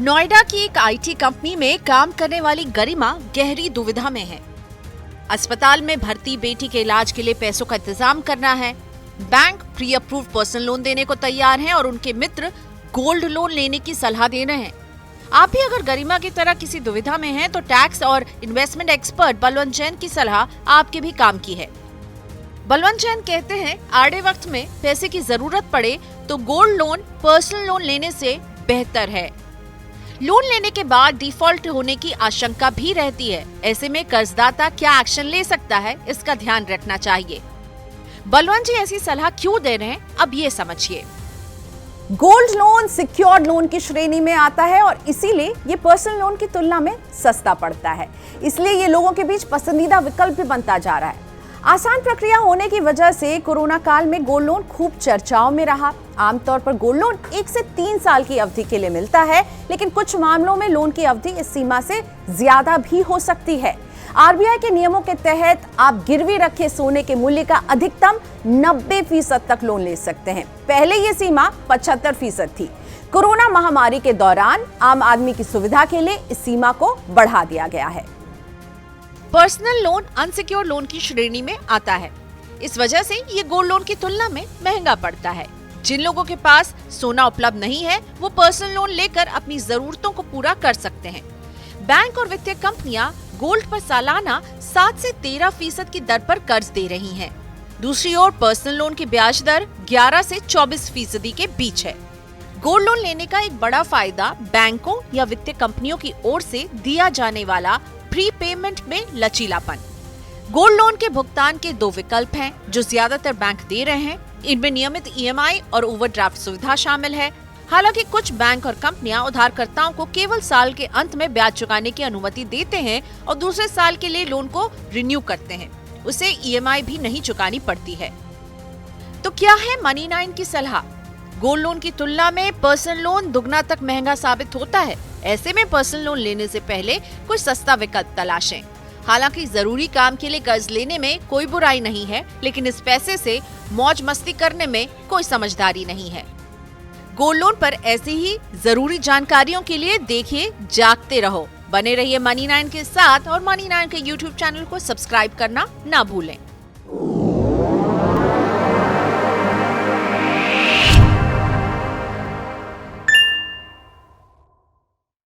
नोएडा की एक IT company में काम करने वाली गरिमा गहरी दुविधा में है। अस्पताल में भर्ती बेटी के इलाज के लिए पैसों का इंतजाम करना है। Bank pre approve personal loan देने को तैयार हैं और उनके मित्र गोल्ड लोन लेने की सलाह दे रहे हैं। आप भी अगर गरिमा की तरह किसी दुविधा में हैं तो टैक्स और इन्वेस्टमेंट एक्सपर्ट बलवंत जैन की सलाह आपके भी काम की है। बलवंत जैन कहते हैं, आड़े वक्त में पैसे की जरूरत पड़े तो गोल्ड लोन पर्सनल लोन लेने से बेहतर है। लोन लेने के बाद डिफॉल्ट होने की आशंका भी रहती है। ऐसे में कर्जदाता क्या एक्शन ले सकता है, इसका ध्यान रखना चाहिए। बलवंत जी ऐसी सलाह क्यों दे रहे हैं, अब ये समझिए। गोल्ड लोन सिक्योर्ड लोन की श्रेणी में आता है और इसीलिए ये पर्सनल लोन की तुलना में सस्ता पड़ता है। इसलिए ये लोगों के बीच पसंदीदा विकल्प भी बनता जा रहा है। आसान प्रक्रिया होने की वजह से कोरोना काल में गोल्ड लोन खूब चर्चाओं में रहा। आमतौर पर गोल्ड लोन 1 से 3 साल की अवधि के लिए मिलता है, लेकिन कुछ मामलों में लोन की अवधि इस सीमा से ज्यादा भी हो सकती है। आरबीआई के नियमों के तहत आप गिरवी रखे सोने के मूल्य का अधिकतम 90% तक लोन ले सकते हैं। पहले ये सीमा 75% थी। कोरोना महामारी के दौरान आम आदमी की सुविधा के लिए इस सीमा को बढ़ा दिया गया है। पर्सनल लोन अनसिक्योर्ड लोन की श्रेणी में आता है। इस वजह से ये गोल्ड लोन की तुलना में महंगा पड़ता है। जिन लोगों के पास सोना उपलब्ध नहीं है वो पर्सनल लोन लेकर अपनी जरूरतों को पूरा कर सकते हैं। बैंक और वित्तीय कंपनियां गोल्ड पर सालाना 7 से 13% की दर पर कर्ज दे रही हैं। दूसरी ओर पर्सनल लोन की ब्याज दर 11 से 24% के बीच है। गोल्ड लोन लेने का एक बड़ा फायदा बैंकों या वित्तीय कंपनियों की ओर से दिया जाने वाला प्री पेमेंट में लचीलापन। गोल्ड लोन के भुगतान के 2 विकल्प हैं जो ज्यादातर बैंक दे रहे हैं। इनमें नियमित ईएमआई और ओवरड्राफ्ट सुविधा शामिल है। हालांकि कुछ बैंक और कंपनियां उधारकर्ताओं को केवल साल के अंत में ब्याज चुकाने की अनुमति देते हैं और दूसरे साल के लिए लोन को रिन्यू करते हैं। उसे ईएमआई भी नहीं चुकानी पड़ती है। तो क्या है मनी 9 की सलाह? गोल्ड लोन की तुलना में पर्सनल लोन दुगना तक महंगा साबित होता है। ऐसे में पर्सनल लोन लेने से पहले कुछ सस्ता विकल्प तलाशें। हालांकि जरूरी काम के लिए कर्ज लेने में कोई बुराई नहीं है, लेकिन इस पैसे से मौज मस्ती करने में कोई समझदारी नहीं है। गोल्ड लोन पर ऐसी ही जरूरी जानकारियों के लिए देखिए जागते रहो। बने रहिए मनी 9 के साथ और मनी 9 के YouTube चैनल को सब्सक्राइब करना ना भूलें।